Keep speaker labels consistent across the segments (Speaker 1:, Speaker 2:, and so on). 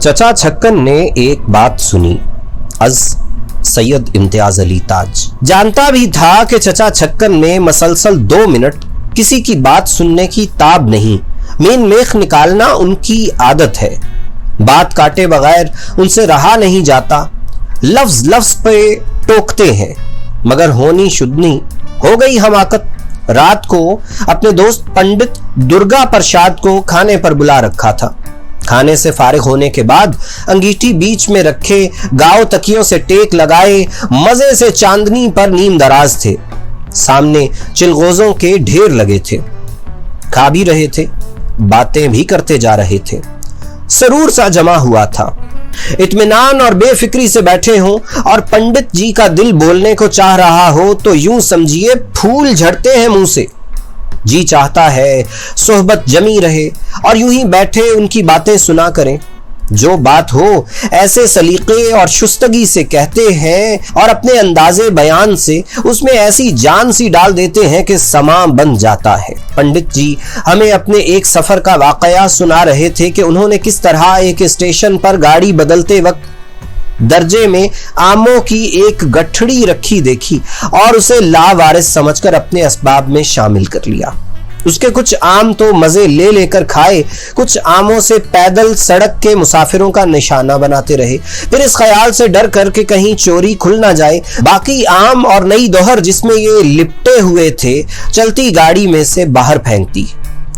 Speaker 1: चचा छक्कन ने एक बात सुनी। अज सैयद इम्तियाज अली ताज जानता भी था कि चचा छक्कन में मसलसल 2 मिनट किसी की बात सुनने की ताब नहीं, मेन मेख निकालना उनकी आदत है। बात काटे बगैर उनसे रहा नहीं जाता, लफ्ज लफ्ज पे टोकते हैं। मगर होनी शुद्धनी हो गई हमाकत। रात को अपने दोस्त पंडित दुर्गा प्रसाद को खाने पर बुला रखा था। खाने से फारिग होने के बाद अंगीठी बीच में रखे, गांव तकियों से टेक लगाए, मजे से चांदनी पर नीम दराज थे। सामने चिलगोजों के ढेर लगे थे। खा भी रहे थे, बातें भी करते जा रहे थे। सरूर सा जमा हुआ था। इत्मीनान और बेफिक्री से बैठे हों और पंडित जी का दिल बोलने को चाह रहा हो तो यूं समझिए फूल झड़ते हैं मुंह से। जी चाहता है सोहबत जमी रहे और यूं ही बैठे उनकी बातें सुना करें। जो बात हो ऐसे सलीके और शुस्तगी से कहते हैं और अपने अंदाजे बयान से उसमें ऐसी जान सी डाल देते हैं कि समा बन जाता है। पंडित जी हमें अपने एक सफर का वाकया सुना रहे थे कि उन्होंने किस तरह एक स्टेशन पर गाड़ी बदलते वक्त दर्जे में आमों की एक गठड़ी रखी देखी और उसे लावारिस समझकर अपने असबाब में शामिल कर लिया। उसके कुछ आम तो मजे ले लेकर खाए, कुछ आमों से पैदल सड़क के मुसाफिरों का निशाना बनाते रहे। फिर इस ख्याल से डर कर के कहीं चोरी खुल ना जाए, बाकी आम और नई दोहर जिसमें ये लिपटे हुए थे चलती गाड़ी में से बाहर फेंक दी।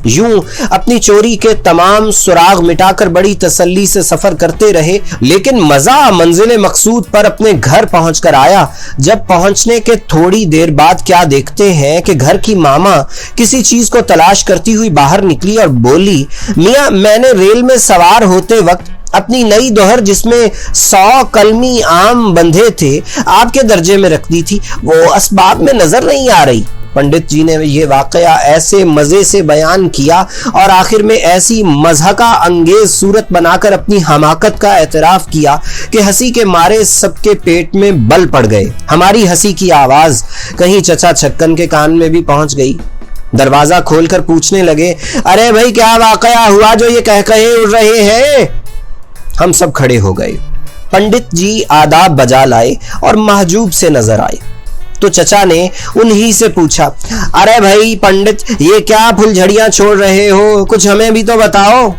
Speaker 1: यूं अपनी चोरी के तमाम सुराग मिटाकर बड़ी तसल्ली से सफर करते रहे। लेकिन मजा मंजिल मकसूद पर अपने घर पहुंचकर आया। जब पहुंचने के थोड़ी देर बाद क्या देखते हैं कि घर की मामा किसी चीज को तलाश करती हुई बाहर निकली और बोली, मियां मैंने रेल में सवार होते वक्त अपनी नई दोहर जिसमें 100 कलमी आम बंधे थे आपके दर्जे में रख दी थी, वो असबाब में नजर नहीं आ रही। पंडित जी ने यह वाकया ऐसे मजे से बयान किया और आखिर में ऐसी मज़हका अंगेज सूरत बनाकर अपनी हमाकत का एतराफ किया कि हंसी के मारे सबके पेट में बल पड़ गए। हमारी हंसी की आवाज कहीं चचा छक्कन के कान में भी पहुंच गई। दरवाजा खोलकर पूछने लगे, अरे भाई क्या वाकया हुआ जो ये कह कहे उड़ रहे हैं? हम सब खड़े हो गए। पंडित जी आदाब बजा लाए और महजूब से नजर आए तो चचा ने उन्हीं से पूछा, अरे भाई पंडित ये क्या फुलझड़ियां छोड़ रहे हो, कुछ हमें भी तो बताओ।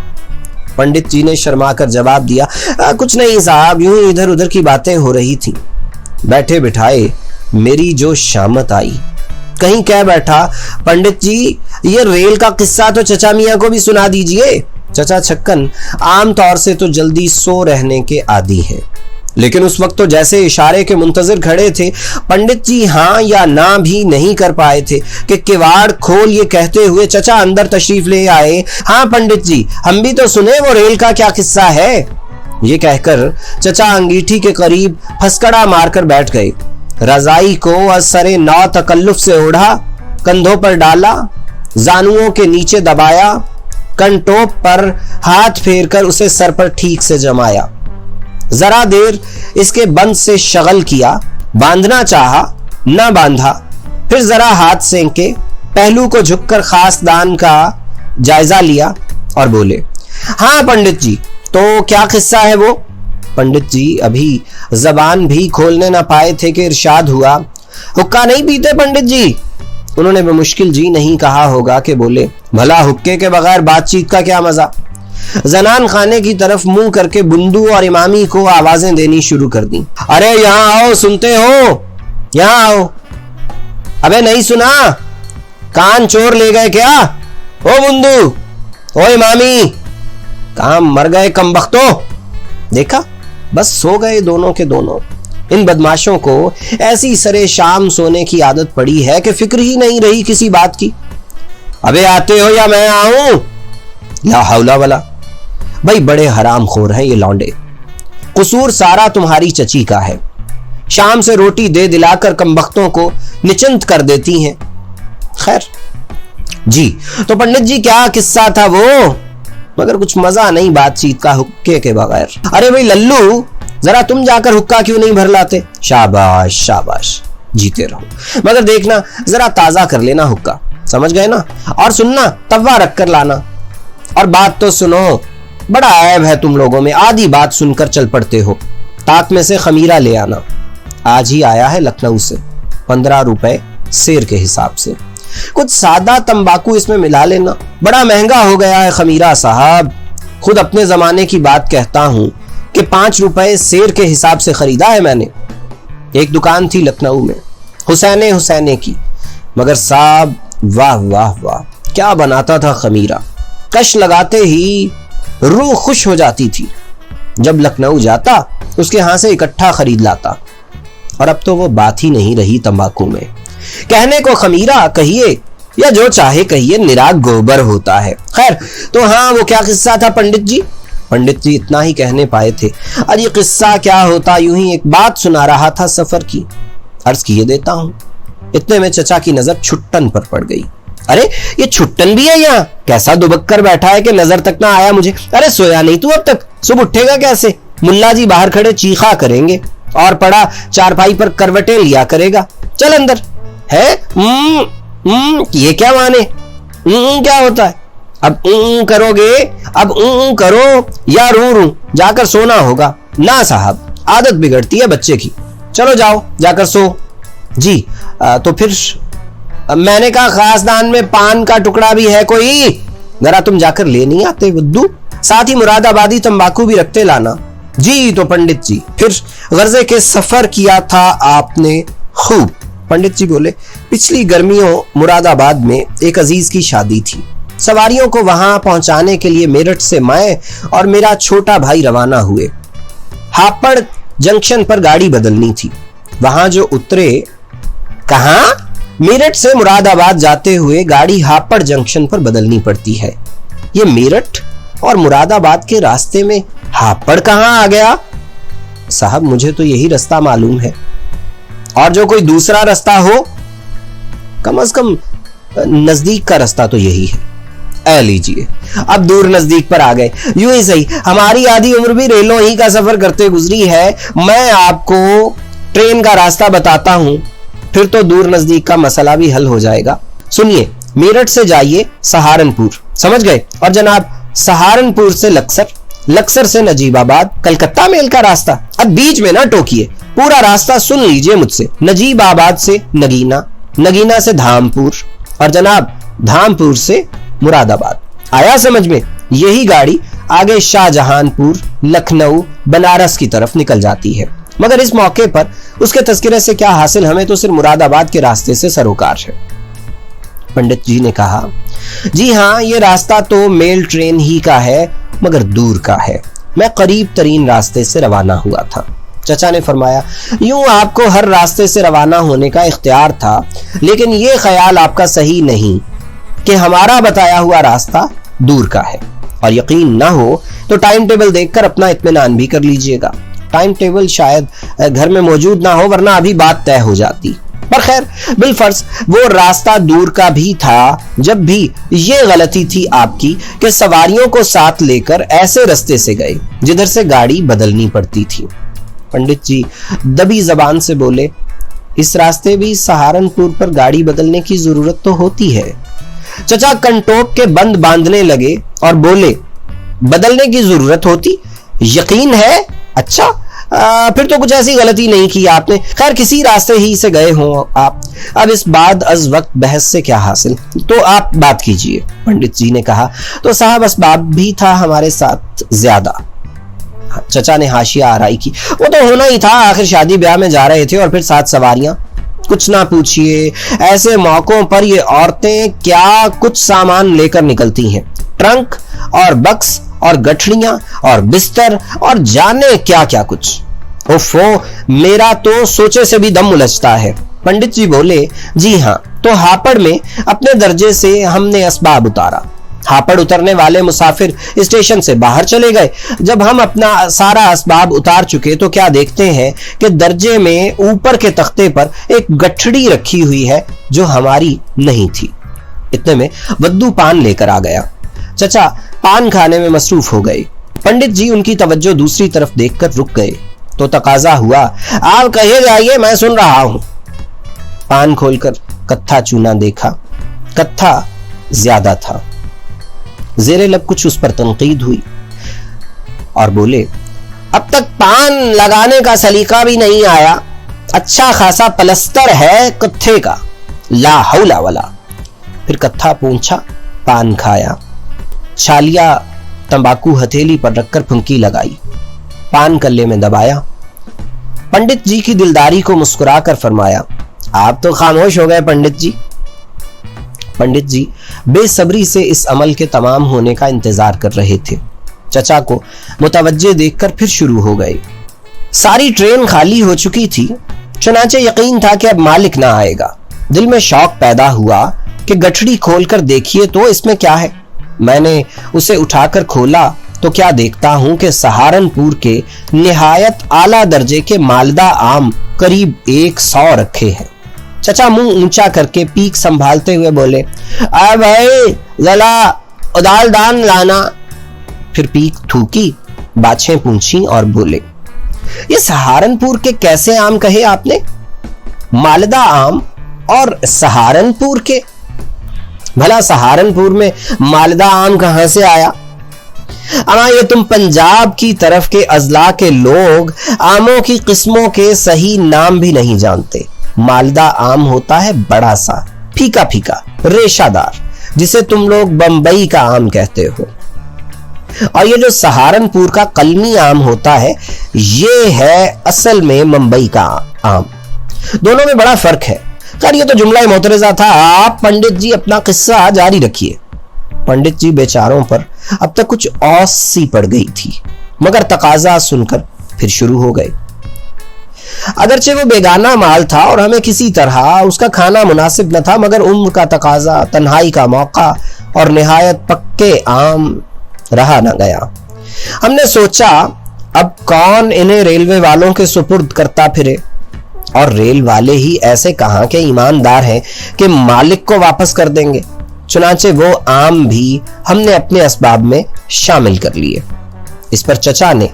Speaker 1: पंडित जी ने शर्माकर जवाब दिया, कुछ नहीं साहब, यूं ही इधर उधर की बातें हो रही थी। बैठे बिठाए मेरी जो शामत आई। कहीं कह बैठा, पंडित जी ये रेल का किस्सा तो चचा मियां को भी सुना दीजिए। चचा छक्कन आमतौर से तो जल्दी सो रहने के आदी हैं, लेकिन उस वक्त तो जैसे इशारे के मुंतजिर खड़े थे। पंडित जी हाँ या ना भी नहीं कर पाए थे कि किवाड़ खोल ये कहते हुए चचा अंदर तशरीफ ले आए। हाँ पंडित जी हम भी तो सुने वो रेल का क्या किस्सा है। ये कहकर चचा अंगीठी के करीब फसकड़ा मारकर बैठ गए। रजाई को असरे नौ तकल्लुफ से ओढ़ा, कंधों पर डाला, जानुओं के नीचे दबाया, कंटोप पर हाथ फेरकर उसे सर पर ठीक से जमाया। जरा देर इसके बंद से शगल किया, बांधना चाहा, न बांधा। फिर जरा हाथ सेंके, पहलू को झुककर खासदान का जायजा लिया और बोले, हाँ पंडित जी तो क्या किस्सा है वो? पंडित जी अभी जबान भी खोलने ना पाए थे कि इरशाद हुआ, हुक्का नहीं पीते पंडित जी? उन्होंने बेमुश्किल जी नहीं कहा होगा कि बोले, भला हुक्के के बगैर बातचीत का क्या मजा। जनान खाने की तरफ मुंह करके बुंदू और इमामी को आवाजें देनी शुरू कर दी। अरे यहाँ आओ, सुनते हो? यहाँ आओ। अबे नहीं सुना? कान चोर ले गए क्या? ओ बुंदू, ओ इमामी, काम मर गए कमबख्तो। देखा बस सो गए दोनों के दोनों। इन बदमाशों को ऐसी सरे शाम सोने की आदत पड़ी है कि फिक्र ही नहीं रही किसी बात की। अबे आते हो या मैं आऊं? ला हौला वाला। भाई बड़े हराम खोर हैं ये लौंडे। कसूर सारा तुम्हारी चची का है। शाम से रोटी दे दिलाकर कमबख्तों को निचिंत कर देती हैं। खैर जी, तो पंडित जी क्या किस्सा था वो? मगर कुछ मजा नहीं बातचीत का हुक्के के बगैर। अरे भाई लल्लू, जरा तुम जाकर हुक्का क्यों नहीं भर लाते? शाबाश शाबाश, जीते रहो। मगर देखना जरा ताजा कर लेना हुक्का, समझ गए ना? और सुनना, तवा रख कर लाना। और बात तो सुनो, बड़ा ऐब है तुम लोगों में, आधी बात सुनकर चल पड़ते हो। ताक में से खमीरा ले आना, आज ही आया है लखनऊ से, 15 रुपए सेर के हिसाब से। कुछ सादा तंबाकू इसमें मिला लेना, बड़ा महंगा हो गया है खमीरा साहब। खुद अपने जमाने की बात कहता हूं कि 5 रुपए सेर के हिसाब से खरीदा है मैंने। एक दुकान थी लखनऊ में, हुसैने की, मगर साहब वाह वाह वाह, क्या बनाता था खमीरा। कश लगाते ही रूह खुश हो जाती थी। जब लखनऊ जाता उसके यहां से इकट्ठा खरीद लाता। और अब तो वो बात ही नहीं रही तंबाकू में। कहने को खमीरा कहिए या जो चाहे कहिए, निराग गोबर होता है। खैर, तो हाँ, वो क्या किस्सा था पंडित जी? पंडित जी इतना ही कहने पाए थे। अरे किस्सा क्या होता, यूं ही एक बात सुना रहा था सफर की, अर्ज किए देता हूं। इतने में चचा की नजर छुट्टन पर पड़ गई। अरे ये छुट्टन भी है यहाँ? कैसा दुबक कर बैठा है कि नजर तक ना आया मुझे। अरे सोया नहीं तू अब तक? सुबह उठेगा कैसे? मुल्ला जी बाहर खड़े चीखा करेंगे और पड़ा चारपाई पर करवटें लिया करेगा। चल अंदर। है ये क्या माने? क्या होता है? अब करोगे, अब करो या रू जाकर सोना होगा। ना साहब, आदत बिगड़ती है बच्चे की। चलो जाओ, जाकर सो। जी तो फिर मैंने कहा खासदान में पान का टुकड़ा भी है कोई? जरा तुम जाकर ले नहीं आते बुद्धू? साथ ही मुरादाबादी तंबाकू भी रखते लाना। जी तो पंडित जी, फिर गर्जे के सफर किया था आपने खूब? पंडित जी बोले, पिछली गर्मियों मुरादाबाद में एक अजीज की शादी थी। सवारियों को वहां पहुंचाने के लिए मेरठ से मैं और मेरा छोटा भाई रवाना हुए। हापड़ जंक्शन पर गाड़ी बदलनी थी। वहां जो उतरे, कहां? मेरठ से मुरादाबाद जाते हुए गाड़ी हापड़ जंक्शन पर बदलनी पड़ती है। ये मेरठ और मुरादाबाद के रास्ते में हापड़ कहां आ गया? साहब मुझे तो यही रास्ता मालूम है, और जो कोई दूसरा रास्ता हो, कम से कम नजदीक का रास्ता तो यही है। ऐ लीजिए, अब दूर नजदीक पर आ गए। यूं ही सही, हमारी आधी उम्र भी रेलों ही का सफर करते गुजरी है। मैं आपको ट्रेन का रास्ता बताता हूं, फिर तो दूर नजदीक का मसला भी हल हो जाएगा। सुनिए, मेरठ से जाइए सहारनपुर, समझ गए? और जनाब सहारनपुर से लक्सर, लक्सर से नजीबाबाद, कलकत्ता मेल का रास्ता। अब बीच में ना टोकिए, पूरा रास्ता सुन लीजिए मुझसे। नजीबाबाद से नगीना, नगीना से धामपुर, और जनाब धामपुर से मुरादाबाद। आया समझ में? यही गाड़ी आगे शाहजहांपुर, लखनऊ, बनारस की तरफ निकल जाती है। मगर इस मौके पर उसके तस्करे से क्या हासिल, हमें तो सिर्फ मुरादाबाद के रास्ते से सरोकार है। पंडित जी ने कहा, जी हाँ, ये रास्ता तो मेल ट्रेन ही का है, मगर दूर का है। मैं करीब तरीन रास्ते से रवाना हुआ था। चचा ने फरमाया, यूं आपको हर रास्ते से रवाना होने का इख्तियार था, लेकिन ये ख्याल आपका सही नहीं कि हमारा बताया हुआ रास्ता दूर का है। और यकीन ना हो तो टाइम टेबल देखकर अपना इत्मीनान भी कर लीजिएगा। टाइम टेबल शायद घर में मौजूद ना हो, वरना अभी बात तय हो जाती। पर खैर, बिलफर्ज वो रास्ता दूर का भी था, जब भी ये गलती थी आपकी कि सवारियों को साथ लेकर ऐसे रास्ते से गए जिधर से गाड़ी बदलनी पड़ती थी। पंडित जी दबी जबान से बोले, इस रास्ते भी सहारनपुर पर गाड़ी बदलने की जरूरत तो होती है। चचा कंटोक के बंद बांधने लगे और बोले, बदलने की जरूरत होती? यकीन है? अच्छा, फिर तो कुछ ऐसी गलती नहीं की आपने। खैर, किसी रास्ते ही से गए हो आप। अब इस बाद अज वक्त बहस से क्या हासिल, तो आप बात कीजिए। पंडित जी ने कहा, तो साहब असबाब भी था हमारे साथ ज्यादा। चचा ने हाशिया आराई की, वो तो होना ही था, आखिर शादी ब्याह में जा रहे थे और फिर साथ सवारियां। कुछ ना पूछिए, ऐसे मौकों पर ये औरतें क्या कुछ सामान लेकर निकलती हैं। ट्रंक और बक्स और गठड़ियां और बिस्तर और जाने क्या क्या कुछ। ओफो, मेरा तो सोचे से भी दम उलझता है। पंडित जी बोले, जी हाँ, तो हापड़ में अपने दर्जे से हमने असबाब उतारा। हापड़ उतरने वाले मुसाफिर स्टेशन से बाहर चले गए। जब हम अपना सारा असबाब उतार चुके तो क्या देखते हैं कि दर्जे में ऊपर के तख्ते पर एक गठड़ी रखी हुई है जो हमारी नहीं थी। इतने में वद्दू पान लेकर आ गया। चचा पान खाने में मसरूफ हो गए। पंडित जी उनकी तवज्जो दूसरी तरफ देखकर रुक गए तो तकाजा हुआ, आप कहे जाइए, मैं सुन रहा हूं। पान खोलकर कत्था चूना देखा। कत्था ज्यादा था। जेरे लब कुछ उस पर तनकीद हुई। और बोले, अब तक पान लगाने का सलीका भी नहीं आया, अच्छा खासा पलस्तर है कत्थे का, ला हौला वला। फिर कत्था पूंछा, पान खाया, छालिया तंबाकू हथेली पर रखकर फुंकी लगाई, पान कल्ले में दबाया। पंडित जी की दिलदारी को मुस्कुराकर फरमाया, आप तो खामोश हो गए पंडित जी। पंडित जी बेसब्री से इस अमल के तमाम होने का इंतजार कर रहे थे। चचा को मुतवज्जे देखकर फिर शुरू हो गए। सारी ट्रेन खाली हो चुकी थी, चुनाचे यकीन था कि अब मालिक ना आएगा। दिल में शौक पैदा हुआ कि गठड़ी खोलकर देखिए तो इसमें क्या है। मैंने उसे उठाकर खोला तो क्या देखता हूं कि सहारनपुर के निहायत आला दर्जे के मालदा आम करीब 100 रखे हैं। चचा मुंह ऊंचा करके पीक संभालते हुए बोले, आ भाई जला उदाल दान लाना। फिर पीक थूकी, बाछें पूछी और बोले, ये सहारनपुर के कैसे आम कहे आपने? मालदा आम और सहारनपुर के? भला सहारनपुर में मालदा आम कहां से आया? अमा ये तुम पंजाब की तरफ के अजला के लोग आमों की किस्मों के सही नाम भी नहीं जानते। मालदा आम होता है बड़ा सा, फीका फीका, रेशादार, जिसे तुम लोग बंबई का आम कहते हो। और ये जो सहारनपुर का कलमी आम होता है, ये है असल में मुंबई का आम। दोनों में बड़ा फर्क है। खैर ये तो जुमला मोतरज़ा था, आप पंडित जी अपना किस्सा जारी रखिए। पंडित जी बेचारों पर अब तक कुछ औस सी पड़ गई थी, मगर तकाजा सुनकर फिर शुरू हो गए। अगरचे वो बेगाना माल था और हमें किसी तरह उसका खाना मुनासिब न था, मगर उम्र का तकाजा, तन्हाई का मौका और निहायत पक्के आम रहा न गया। हमने सोचा अब कौन इन्हें रेलवे वालों के सुपुर्द करता फिरे, और रेल वाले ही ऐसे कहां के ईमानदार हैं कि मालिक को वापस कर देंगे। चुनाचे वो आम भी हमने अपने असबाब में शामिल कर लिए। इस पर चचा ने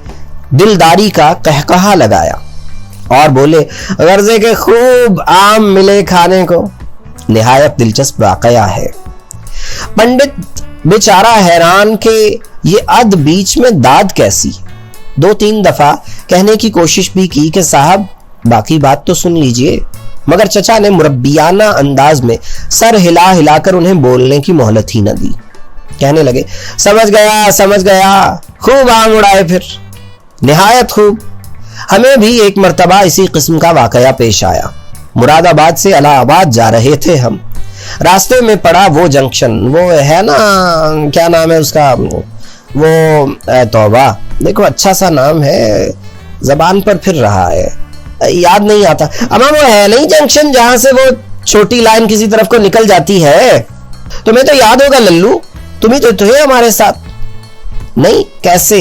Speaker 1: दिलदारी का कहकहा लगाया और बोले, गर्जे के खूब आम मिले खाने को। निहायत दिलचस्प वाकया है। पंडित बेचारा हैरान के ये अद बीच में दाद कैसी। 2-3 दफा कहने की कोशिश भी की कि साहब बाकी बात तो सुन लीजिए, मगर चचा ने मुरब्बियाना अंदाज में सर हिला हिलाकर उन्हें बोलने की मोहलत ही न दी। कहने लगे, समझ गया, खूब आम उड़ाए फिर, निहायत खूब। हमें भी एक मर्तबा इसी किस्म का वाकया पेश आया। मुरादाबाद से इलाहाबाद जा रहे थे हम। रास्ते में पड़ा वो जंक्शन, वो है ना, क्या नाम है उसका, वो तौबा, देखो अच्छा सा नाम है, जबान पर फिर रहा है, याद नहीं आता। अमा वो है नहीं जंक्शन जहां से वो छोटी लाइन किसी तरफ को निकल जाती है? तुम्हें तो याद होगा लल्लू, तुम ही तो थे हमारे साथ। नहीं कैसे,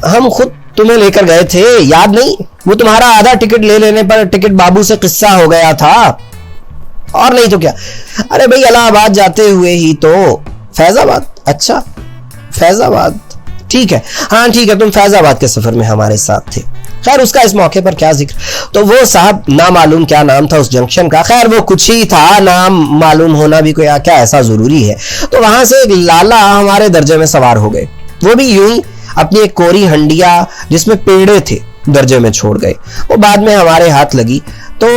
Speaker 1: हम खुद तुम्हें लेकर गए थे, याद नहीं? वो तुम्हारा आधा टिकट ले लेने पर टिकट बाबू से किस्सा हो गया था, और नहीं तो क्या। अरे भाई इलाहाबाद जाते हुए ही तो फैजाबाद, अच्छा फैजाबाद, ठीक है, हाँ ठीक है, तुम फैजाबाद के सफर में हमारे साथ थे। खैर उसका इस मौके पर क्या जिक्र। तो वो साहब ना मालूम क्या नाम था उस जंक्शन का, खैर वो कुछ ही था, नाम मालूम होना भी कोई क्या ऐसा जरूरी है। तो वहां से एक लाला हमारे दर्जे में सवार हो गए, वो भी यूं ही अपनी एक कोरी हंडिया जिसमें पेड़े थे दर्जे में छोड़ गए। वो बाद में हमारे हाथ लगी। तो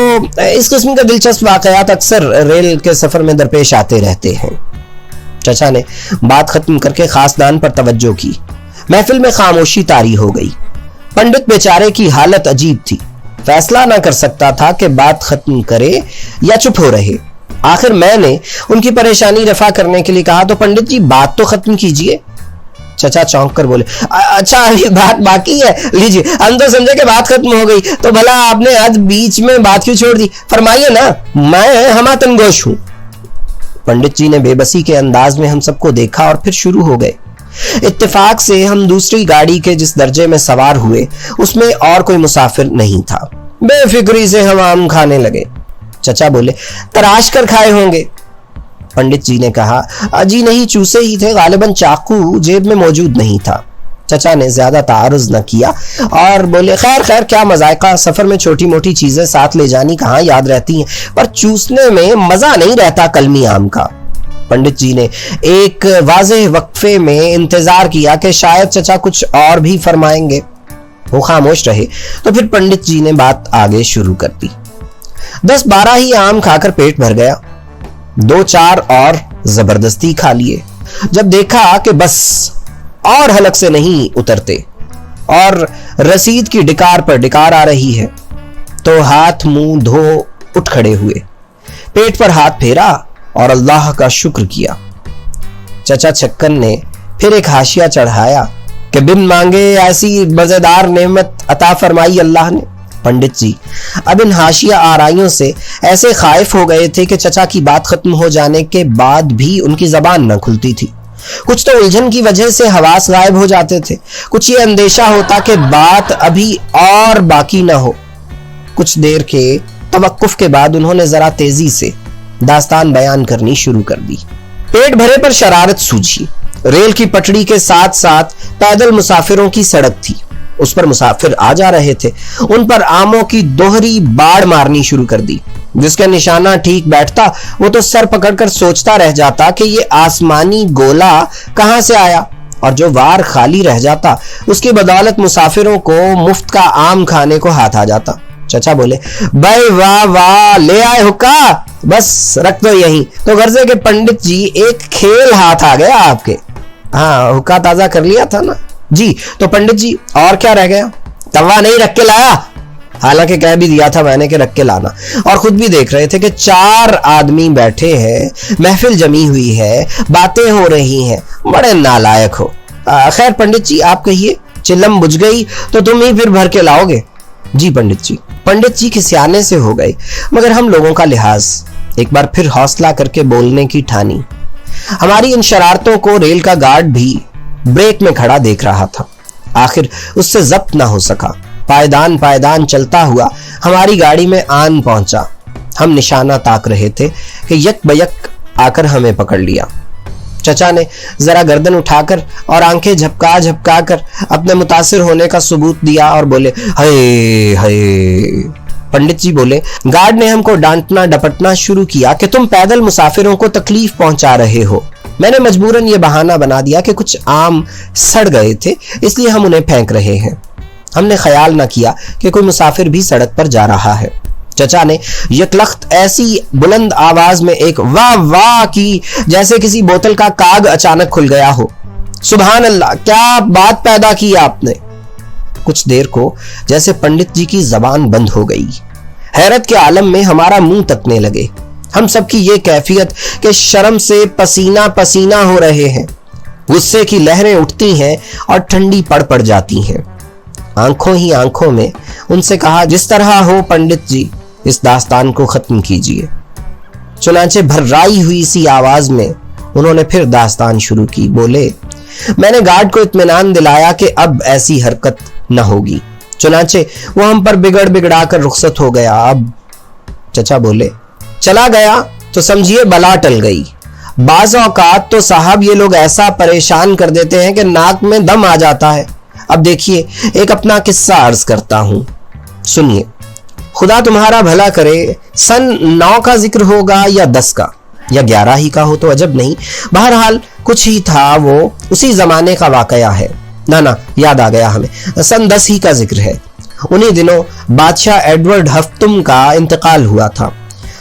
Speaker 1: इस किस्म के दिलचस्प वाकयात अक्सर रेल के सफर में दरपेश आते रहते हैं। चचा ने बात खत्म करके खासदान पर तवज्जो की। महफिल में खामोशी तारी हो गई। पंडित बेचारे की हालत अजीब थी, फैसला ना कर सकता था कि बात खत्म करे या चुप हो रहे। आखिर मैंने उनकी परेशानी रफा करने के लिए कहा, तो पंडित जी बात तो खत्म कीजिए। चचा चौंक कर बोले, अच्छा ये बात बाकी है, लीजिए, हम तो समझे कि बात खत्म हो गई, तो भला आपने आज बीच में बात क्यों छोड़ दी, फरमाइए ना, मैं हमातन गोश हूं। पंडित जी ने बेबसी के अंदाज में हम सबको देखा और फिर शुरू हो गए। इत्तेफाक से हम दूसरी गाड़ी के जिस दर्जे में सवार हुए उसमें और कोई मुसाफिर नहीं था। बेफिक्री से हम आम खाने लगे। चचा बोले, तराश कर खाए होंगे। पंडित जी ने कहा, जी नहीं, चूसे ही थे, गालिबन चाकू जेब में मौजूद नहीं था। चचा ने ज्यादा तारुज न किया और बोले, खैर क्या मजायका, सफर में छोटी मोटी चीजें साथ ले जानी कहाँ याद रहती हैं, पर चूसने में मजा नहीं रहता कलमी आम का। पंडित जी ने एक वाज़ेह वक्फे में इंतजार किया कि शायद चचा कुछ और भी फरमाएंगे। वो खामोश रहे तो फिर पंडित जी ने बात आगे शुरू कर दी। 10-12 ही आम खाकर पेट भर गया। 2-4 और जबरदस्ती खा लिए। जब देखा कि बस और हलक से नहीं उतरते और रसीद की डिकार पर डिकार आ रही है, तो हाथ मुंह धो उठ खड़े हुए, पेट पर हाथ फेरा और अल्लाह का शुक्र किया। चचा छक्कन ने फिर एक हाशिया चढ़ाया कि बिन मांगे ऐसी मजेदार नेमत अता फरमाई अल्लाह ने। पंडित जी अब इन हाशिया आराइयों से ऐसे खाइफ हो गए थे कि चचा की बात खत्म हो जाने के बाद भी उनकी जबान न खुलती थी। कुछ तो उलझन की वजह से हवास गायब हो जाते थे, कुछ ये अंदेशा होता कि बात अभी और बाकी न हो। कुछ देर के तवक्कुफ के बाद उन्होंने जरा तेजी से दास्तान बयान करनी शुरू कर दी। पेट भरे पर शरारत सूझी। रेल की पटड़ी के साथ साथ पैदल मुसाफिरों की सड़क थी, उस पर मुसाफिर आ जा रहे थे। उन पर आमों की दोहरी बाढ़ मारनी शुरू कर दी। जिसका निशाना ठीक बैठता वो तो सर पकड़कर सोचता रह जाता कि ये आसमानी गोला कहां से आया, और जो वार खाली रह जाता उसकी बदौलत मुसाफिरों को मुफ्त का आम खाने को हाथ आ जाता। चचा बोले, भाई वाह वाह, ले आए हुक्का, बस रख दो यहीं। तो गर्जे के पंडित जी, एक खेल हाथ आ गया आपके। हाँ, हुक्का ताजा कर लिया था ना जी। तो पंडित जी और क्या रह गया? तवा नहीं रख के लाया? हालांकि कह भी दिया था मैंने कि रख के लाना, और खुद भी देख रहे थे कि 4 आदमी बैठे हैं, महफिल जमी हुई है, बातें हो रही हैं। बड़े नालायक हो। खैर पंडित जी आप कहिए, चिल्लम बुझ गई तो तुम ही फिर भर के लाओगे? जी पंडित जी। पंडित जी खिसियाने से हो गए, मगर हम लोगों का लिहाज एक बार फिर हौसला करके बोलने की ठानी। हमारी इन शरारतों को रेल का गार्ड भी ब्रेक में खड़ा देख रहा था। आखिर उससे जब्त ना हो सका। पायदान पायदान चलता हुआ हमारी गाड़ी में आन पहुंचा। हम निशाना ताक रहे थे कि यक बयक आकर हमें पकड़ लिया। चचा ने जरा गर्दन उठाकर और आंखें झपका झपका कर अपने मुतासिर होने का सबूत दिया और बोले, हाय हाय। पंडित जी बोले, गार्ड ने हमको डांटना डपटना शुरू किया कि तुम पैदल मुसाफिरों को तकलीफ पहुंचा रहे हो। मैंने मजबूरन ये बहाना बना दिया कि कुछ आम सड़ गए थे, इसलिए हम उन्हें फेंक रहे हैं। हमने ख्याल न किया कि कोई मुसाफिर भी सड़क पर जा रहा है। चचा ने यकलख्त ऐसी बुलंद आवाज में एक वाह वाह की जैसे किसी बोतल का काग अचानक खुल गया हो। सुभान अल्लाह, क्या बात पैदा की आपने। कुछ देर को जैसे पंडित जी की जबान बंद हो गई। हैरत के आलम में हमारा मुंह तकने लगे। हम सबकी ये कैफियत कि शर्म से पसीना पसीना हो रहे हैं। गुस्से की लहरें उठती हैं और ठंडी पड़ जाती हैं। आंखों ही आंखों में उनसे कहा, जिस तरह हो पंडित जी, इस दास्तान को खत्म कीजिए। चुनांचे भर्राई हुई सी आवाज में उन्होंने फिर दास्तान शुरू की। बोले, मैंने गार्ड को इत्मीनान दिलाया कि अब ऐसी हरकत न होगी। चुनांचे वो हम पर बिगड़ा कर रुखसत हो गया। अब चचा बोले, चला गया तो समझिए बला टल गई। बाज़ औकात तो साहब ये लोग ऐसा परेशान कर देते हैं कि नाक में दम आ जाता है। अब देखिए, एक अपना किस्सा अर्ज करता हूं, सुनिए। खुदा तुम्हारा भला करे, सन 9 का जिक्र होगा या 10 का या 11 ही का हो तो अजब नहीं। बहरहाल कुछ ही था, वो उसी जमाने का वाकया है। ना याद आ गया हमें, सन 10 ही का जिक्र है। उन्हीं दिनों बादशाह एडवर्ड हफ्तुम का इंतकाल हुआ था।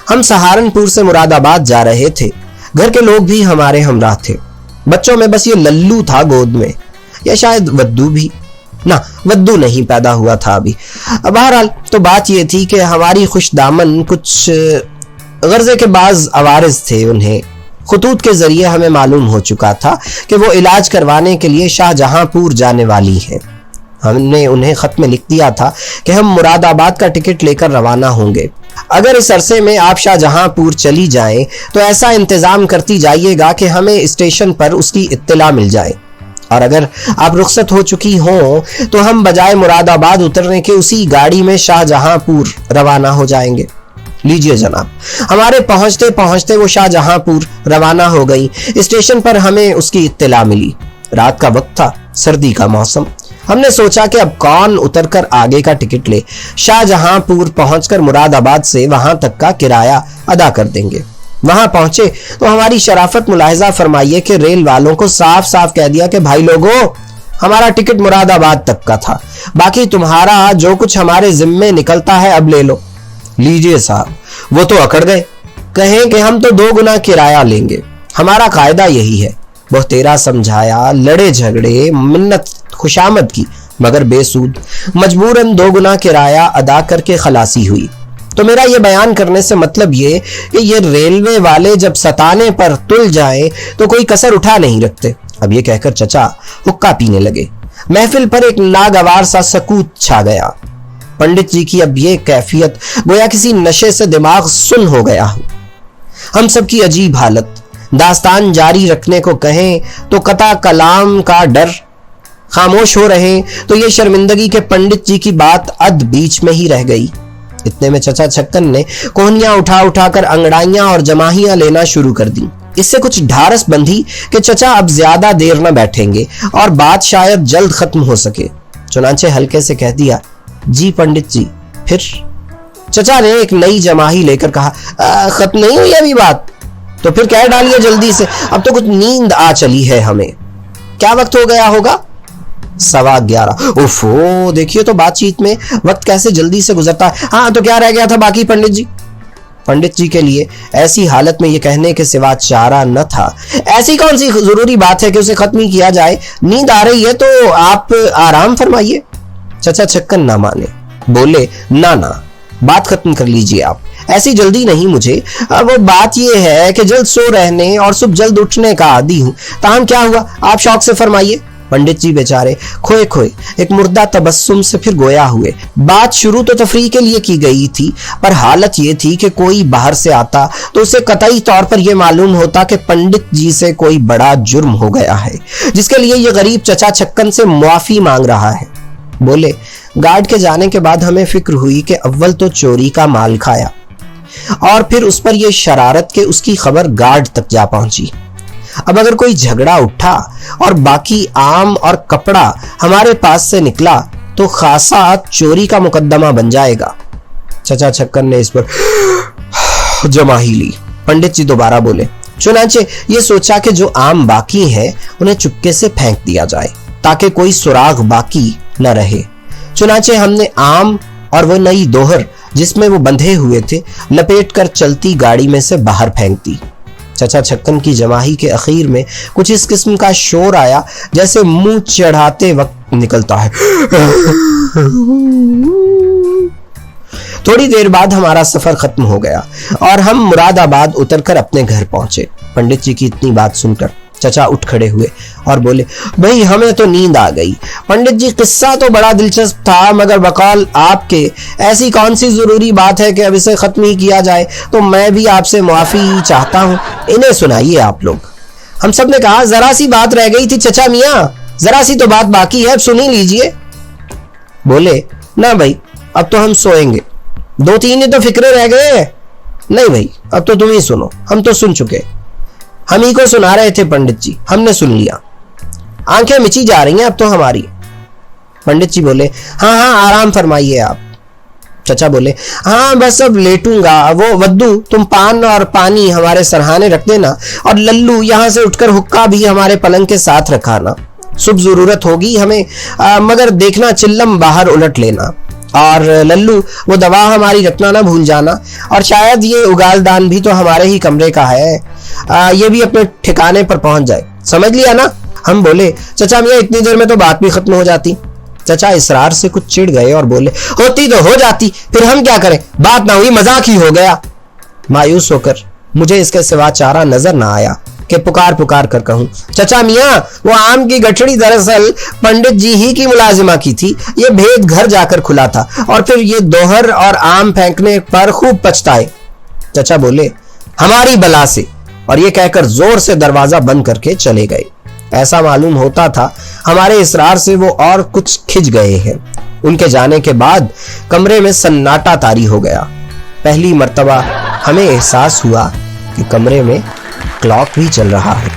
Speaker 1: हम सहारनपुर से मुरादाबाद जा रहे थे। घर के लोग भी हमारे हमराह थे। बच्चों में बस ये लल्लू था गोद में, या शायद वद्दू भी। ना, वद्दू नहीं पैदा हुआ था अभी। बहरहाल तो बात ये थी कि हमारी खुश दामन कुछ गर्जे के बाज अवारिस थे। उन्हें खुतूत के जरिए हमें मालूम हो चुका था कि वो इलाज करवाने के लिए शाहजहांपुर जाने वाली हैं। हमने उन्हें खत में लिख दिया था कि हम मुरादाबाद का टिकट लेकर रवाना होंगे। अगर इस अरसे में आप शाहजहांपुर चली जाएं तो ऐसा इंतजाम करती जाइएगा कि हमें स्टेशन पर उसकी इत्तला मिल जाए, और अगर आप रुखसत हो चुकी हो तो हम बजाय मुरादाबाद उतरने के उसी गाड़ी में शाहजहांपुर रवाना हो जाएंगे। लीजिए जनाब। हमारे पहुंचते पहुंचते वो शाहजहांपुर रवाना हो गई। स्टेशन पर हमें उसकी इत्तला मिली। रात का वक्त था, सर्दी का मौसम। हमने सोचा कि अब कौन उतरकर आगे का टिकट ले। शाहजहांपुर पहुंचकर मुरादाबाद से वहां तक का किराया अदा कर देंगे। वहां पहुंचे तो हमारी शराफत मुलाहिजा फरमाइए कि रेल वालों को साफ साफ कह दिया कि भाई लोगों, हमारा टिकट मुरादाबाद तक का था, बाकी तुम्हारा जो कुछ हमारे जिम्मे निकलता है अब ले लो। लीजिए साहब, वो तो अकड़ गए, कहें कि हम तो 2 गुना किराया लेंगे, हमारा कायदा यही है। बहुत तेरा समझाया, लड़े झगड़े, मिन्नत खुशामद की, मगर बेसूद, मजबूरन 2 गुना किराया अदा करके खलासी हुई। तो मेरा ये बयान करने से मतलब ये कि ये रेलवे वाले जब सताने पर तुल जाएं तो कोई कसर उठा नहीं रखते। अब ये कहकर चचा हुक्का पीने लगे। महफिल पर एक नागवार सा सकूत छा गया। पंडित जी की अब ये कैफियत गोया किसी नशे से दिमाग सुन्न हो गया हो। हम सब की अजीब हालत। दास्तान जारी रखने को कहें तो कता कलाम का डर, खामोश हो रहे तो ये शर्मिंदगी के पंडित जी की बात अध बीच में ही रह गई। इतने में चचा छक्कन ने कोहनियां उठा उठाकर अंगड़ाइयां और जमाहियां लेना शुरू कर दी। इससे कुछ ढारस बंधी कि चचा अब ज्यादा देर न बैठेंगे और बात शायद जल्द खत्म हो सके। चुनांचे हल्के से कह दिया, जी पंडित जी फिर? चचा ने एक नई जमाही लेकर कहा, खत्म नहीं हुई अभी बात? तो फिर कह डालिए जल्दी से, अब तो कुछ नींद आ चली है हमें। क्या वक्त हो गया होगा? 11:15। ओफो, देखिए तो बातचीत में वक्त कैसे जल्दी से गुजरता है। हाँ, तो क्या रह गया था बाकी पंडित जी? पंडित जी के लिए ऐसी हालत में ये कहने के सिवा चारा न था। ऐसी कौन सी जरूरी बात है कि उसे खत्म ही किया जाए? नींद आ रही है तो आप आराम फरमाइए। चचा छक्कन ना माने, बोले, ना बात खत्म कर लीजिए आप, ऐसी जल्दी नहीं मुझे। वो बात ये है कि जल्द सो रहने और सुबह जल्द उठने का आदी हूं। ताहम क्या हुआ, आप शौक से फरमाइए। पंडित जी बेचारे खोए खोए एक मुर्दा तबस्सुम से फिर गोया हुए। बात शुरू तो तफरीह के लिए की गई थी, पर हालत ये थी कि कोई बाहर से आता तो उसे कतई तौर पर यह मालूम होता कि पंडित जी से कोई बड़ा जुर्म हो गया है, जिसके लिए ये गरीब चचा छक्कन से मुआफी मांग रहा है। बोले, गार्ड के जाने के बाद हमें फिक्र हुई कि अव्वल तो चोरी का माल खाया और फिर उस पर यह शरारत के उसकी खबर गार्ड तक जा पहुंची। अब अगर कोई झगड़ा उठा और बाकी आम और कपड़ा हमारे पास से निकला तो खासा चोरी का मुकदमा बन जाएगा। चचा छक्कन ने इस पर जमाही ली। पंडित जी दोबारा बोले, चुनांचे ये सोचा कि जो आम बाकी है उन्हें चुपके से फेंक दिया जाए ताकि कोई सुराग बाकी न रहे। चुनांचे हमने आम और वो नई दोहर जिसमें वो बंधे हुए थे लपेट कर चलती गाड़ी में से बाहर फेंक दी। चचा छक्कन की जमाही के अखीर में कुछ इस किस्म का शोर आया जैसे मुंह चढ़ाते वक्त निकलता है। थोड़ी देर बाद हमारा सफर खत्म हो गया और हम मुरादाबाद उतरकर अपने घर पहुंचे। पंडित जी की इतनी बात सुनकर चचा उठ खड़े हुए और बोले, भाई हमें तो नींद आ गई। पंडित जी किस्सा तो बड़ा दिलचस्प था, मगर बकौल आपके ऐसी कौन सी जरूरी बात है कि अब इसे खत्म ही किया जाए? तो मैं भी आपसे माफी चाहता हूँ, इन्हें सुनाइए आप लोग। हम सब ने कहा, जरा सी बात रह गई थी चचा मियाँ, जरा सी तो बात बाकी है, अब सुन ही लीजिए। बोले, ना भाई अब तो हम सोएंगे, 2-3 ही तो फिक्रे रह गए। नहीं भाई अब तो तुम ही सुनो, हम तो सुन चुके। हम ही को सुना रहे थे पंडित जी, हमने सुन लिया। आंखें मिची जा रही हैं अब तो हमारी। पंडित जी बोले, हाँ आराम फरमाइए आप। चचा बोले, हाँ बस अब लेटूंगा। वो वद्दू तुम पान और पानी हमारे सरहाने रख देना और लल्लू यहाँ से उठकर हुक्का भी हमारे पलंग के साथ रखाना। सुबह जरूरत होगी हमें, मगर देखना चिल्लम बाहर उलट लेना। और लल्लू वो दवा हमारी रखना ना भूल जाना। और शायद ये उगालदान भी तो हमारे ही कमरे का है, ये भी अपने ठिकाने पर पहुंच जाए। समझ लिया ना? हम बोले, चचा मियाँ इतनी देर में तो बात भी खत्म हो जाती। चचा इसरार से कुछ चिढ़ गए और बोले, होती तो हो जाती, फिर हम क्या करें, बात ना हुई, मजाक ही हो गया। मायूस होकर मुझे इसके सिवा चारा नजर ना आया कि पुकार पुकार कर कहूं, चचा मियाँ वो आम की गठड़ी दरअसल पंडित जी ही की मुलाजिमा की थी। ये भेद घर जाकर खुला था और फिर ये दोहर और आम फेंकने पर खूब पछताए। चचा बोले, हमारी बला से, और ये कहकर जोर से दरवाजा बंद करके चले गए। ऐसा मालूम होता था हमारे इसरार से वो और कुछ खिंच गए हैं। उनके जाने के बाद कमरे में सन्नाटा तारी हो गया। पहली मर्तबा हमें एहसास हुआ कि कमरे में क्लॉक भी चल रहा है।